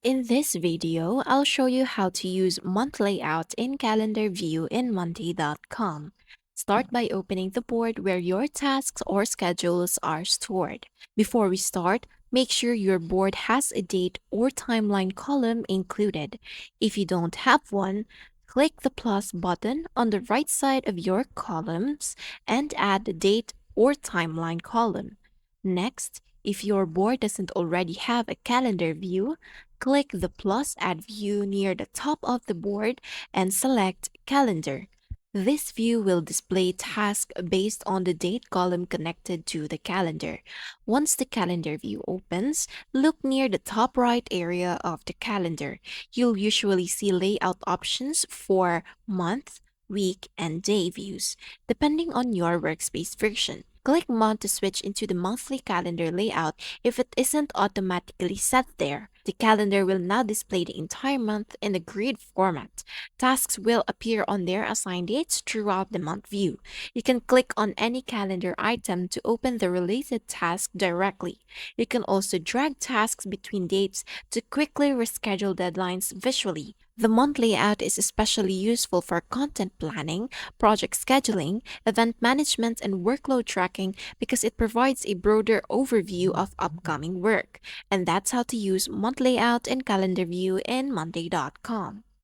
In this video, I'll show you how to use month layout in calendar view in monday.com. Start by opening the board where your tasks or schedules are stored. Before we start, make sure your board has a date or timeline column included. If you don't have one, click the plus button on the right side of your columns and add the date or timeline column. Next, if your board doesn't already have a calendar view, click the plus add view near the top of the board and select Calendar. This view will display tasks based on the date column connected to the calendar. Once the calendar view opens, look near the top right area of the calendar. You'll usually see layout options for month, week, and day views, depending on your workspace version. Click Month to switch into the monthly calendar layout if it isn't automatically set there. The calendar will now display the entire month in the grid format. Tasks will appear on their assigned dates throughout the month view. You can click on any calendar item to open the related task directly. You can also drag tasks between dates to quickly reschedule deadlines visually. The month layout is especially useful for content planning, project scheduling, event management, and workload tracking because it provides a broader overview of upcoming work. And that's how to use month layout and calendar view in monday.com.